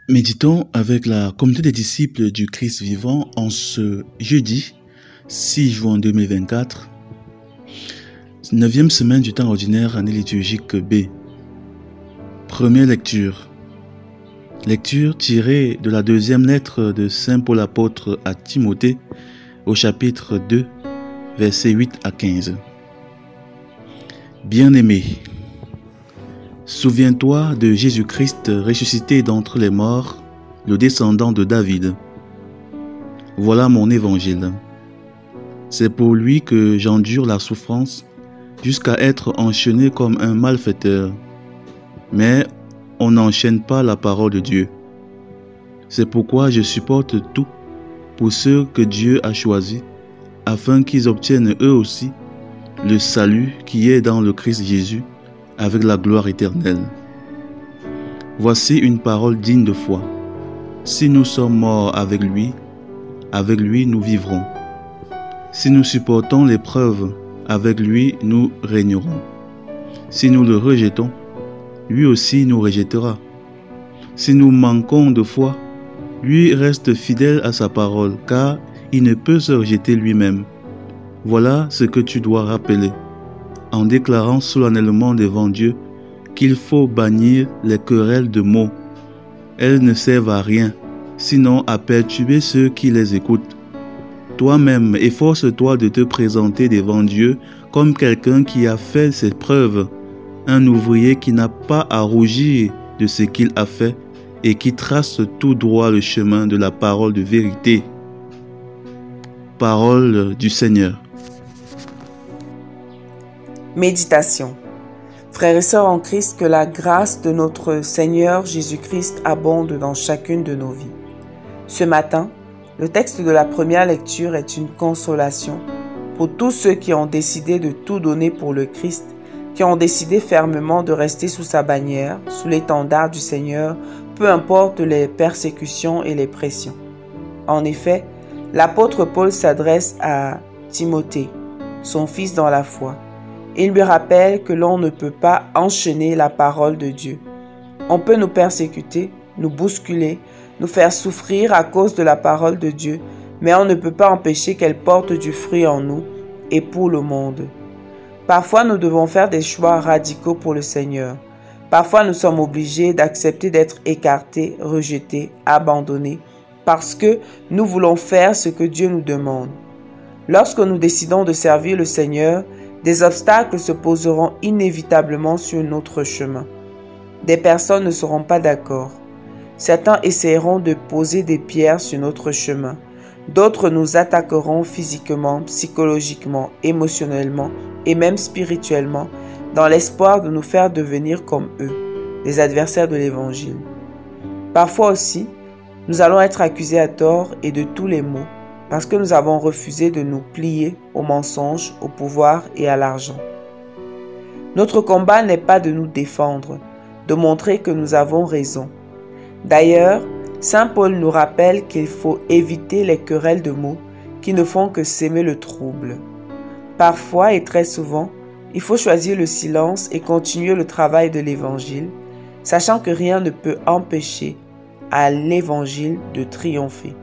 Méditons avec la communauté des disciples du Christ vivant en ce jeudi 6 juin 2024, 9e semaine du temps ordinaire, année liturgique B. Première lecture. Lecture tirée de la deuxième lettre de Saint Paul apôtre à Timothée au chapitre 2, versets 8 à 15. Bien-aimé, souviens-toi de Jésus-Christ ressuscité d'entre les morts, le descendant de David. Voilà mon évangile. C'est pour lui que j'endure la souffrance jusqu'à être enchaîné comme un malfaiteur. Mais on n'enchaîne pas la parole de Dieu. C'est pourquoi je supporte tout pour ceux que Dieu a choisis, afin qu'ils obtiennent eux aussi le salut qui est dans le Christ Jésus, avec la gloire éternelle. Voici une parole digne de foi. Si nous sommes morts avec lui nous vivrons. Si nous supportons l'épreuve, avec lui nous régnerons. Si nous le rejetons, lui aussi nous rejettera. Si nous manquons de foi, lui reste fidèle à sa parole, car il ne peut se rejeter lui-même. Voilà ce que tu dois rappeler, en déclarant solennellement devant Dieu qu'il faut bannir les querelles de mots. Elles ne servent à rien, sinon à perturber ceux qui les écoutent. Toi-même, efforce-toi de te présenter devant Dieu comme quelqu'un qui a fait ses preuves, un ouvrier qui n'a pas à rougir de ce qu'il a fait et qui trace tout droit le chemin de la parole de vérité. Parole du Seigneur. Méditation. Frères et sœurs en Christ, que la grâce de notre Seigneur Jésus-Christ abonde dans chacune de nos vies. Ce matin, le texte de la première lecture est une consolation pour tous ceux qui ont décidé de tout donner pour le Christ, qui ont décidé fermement de rester sous sa bannière, sous l'étendard du Seigneur, peu importe les persécutions et les pressions. En effet, l'apôtre Paul s'adresse à Timothée, son fils dans la foi. Il lui rappelle que l'on ne peut pas enchaîner la parole de Dieu. On peut nous persécuter, nous bousculer, nous faire souffrir à cause de la parole de Dieu, mais on ne peut pas empêcher qu'elle porte du fruit en nous et pour le monde. Parfois, nous devons faire des choix radicaux pour le Seigneur. Parfois, nous sommes obligés d'accepter d'être écartés, rejetés, abandonnés, parce que nous voulons faire ce que Dieu nous demande. Lorsque nous décidons de servir le Seigneur, des obstacles se poseront inévitablement sur notre chemin. Des personnes ne seront pas d'accord. Certains essaieront de poser des pierres sur notre chemin. D'autres nous attaqueront physiquement, psychologiquement, émotionnellement et même spirituellement dans l'espoir de nous faire devenir comme eux, les adversaires de l'Évangile. Parfois aussi, nous allons être accusés à tort et de tous les maux, parce que nous avons refusé de nous plier au mensonge, au pouvoir et à l'argent. Notre combat n'est pas de nous défendre, de montrer que nous avons raison. D'ailleurs, Saint Paul nous rappelle qu'il faut éviter les querelles de mots qui ne font que s'aimer le trouble. Parfois et très souvent, il faut choisir le silence et continuer le travail de l'Évangile, sachant que rien ne peut empêcher à l'Évangile de triompher.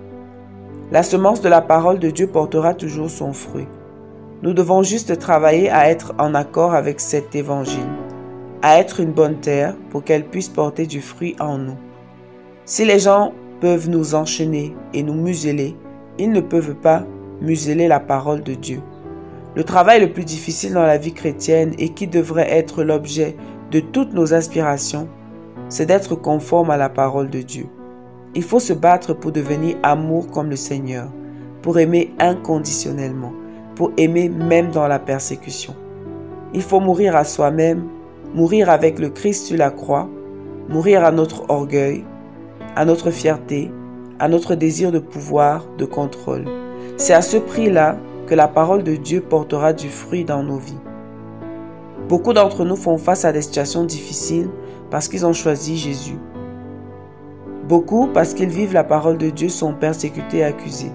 La semence de la parole de Dieu portera toujours son fruit. Nous devons juste travailler à être en accord avec cet évangile, à être une bonne terre pour qu'elle puisse porter du fruit en nous. Si les gens peuvent nous enchaîner et nous museler, ils ne peuvent pas museler la parole de Dieu. Le travail le plus difficile dans la vie chrétienne et qui devrait être l'objet de toutes nos aspirations, c'est d'être conforme à la parole de Dieu. Il faut se battre pour devenir amour comme le Seigneur, pour aimer inconditionnellement, pour aimer même dans la persécution. Il faut mourir à soi-même, mourir avec le Christ sur la croix, mourir à notre orgueil, à notre fierté, à notre désir de pouvoir, de contrôle. C'est à ce prix-là que la parole de Dieu portera du fruit dans nos vies. Beaucoup d'entre nous font face à des situations difficiles parce qu'ils ont choisi Jésus. Beaucoup, parce qu'ils vivent la parole de Dieu, sont persécutés et accusés.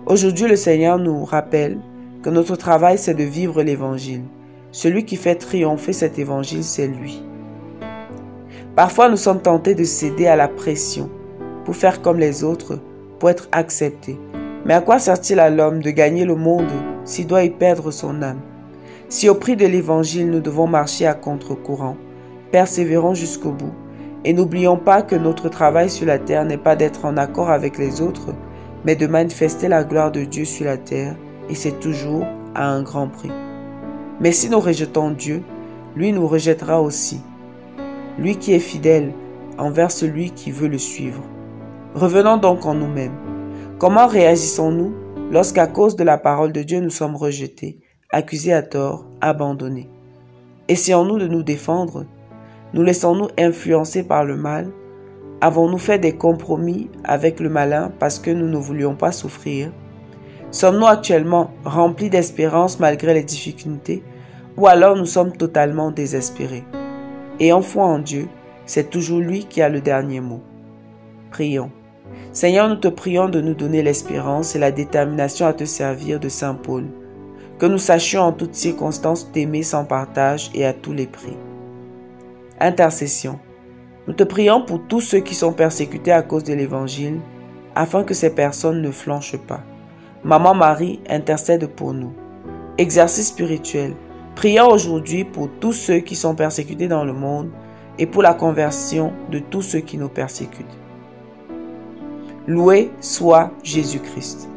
Aujourd'hui, le Seigneur nous rappelle que notre travail, c'est de vivre l'Évangile. Celui qui fait triompher cet Évangile, c'est lui. Parfois, nous sommes tentés de céder à la pression, pour faire comme les autres, pour être accepté. Mais à quoi sert-il à l'homme de gagner le monde s'il doit y perdre son âme? Si au prix de l'Évangile nous devons marcher à contre-courant, persévérons jusqu'au bout et n'oublions pas que notre travail sur la terre n'est pas d'être en accord avec les autres, mais de manifester la gloire de Dieu sur la terre, et c'est toujours à un grand prix. Mais si nous rejetons Dieu, lui nous rejettera aussi, lui qui est fidèle envers celui qui veut le suivre. Revenons donc en nous-mêmes. Comment réagissons-nous lorsqu'à cause de la parole de Dieu nous sommes rejetés, accusés à tort, abandonnés? Essayons-nous de nous défendre? Nous laissons-nous influencer par le mal? Avons-nous fait des compromis avec le malin parce que nous ne voulions pas souffrir? Sommes-nous actuellement remplis d'espérance malgré les difficultés, ou alors nous sommes totalement désespérés? Ayant foi en Dieu, c'est toujours lui qui a le dernier mot. Prions. Seigneur, nous te prions de nous donner l'espérance et la détermination à te servir de Saint Paul, que nous sachions en toutes circonstances t'aimer sans partage et à tous les prix. Intercession. Nous te prions pour tous ceux qui sont persécutés à cause de l'Évangile, afin que ces personnes ne flanchent pas. Maman Marie, intercède pour nous. Exercice spirituel. Prions aujourd'hui pour tous ceux qui sont persécutés dans le monde et pour la conversion de tous ceux qui nous persécutent. Loué soit Jésus-Christ.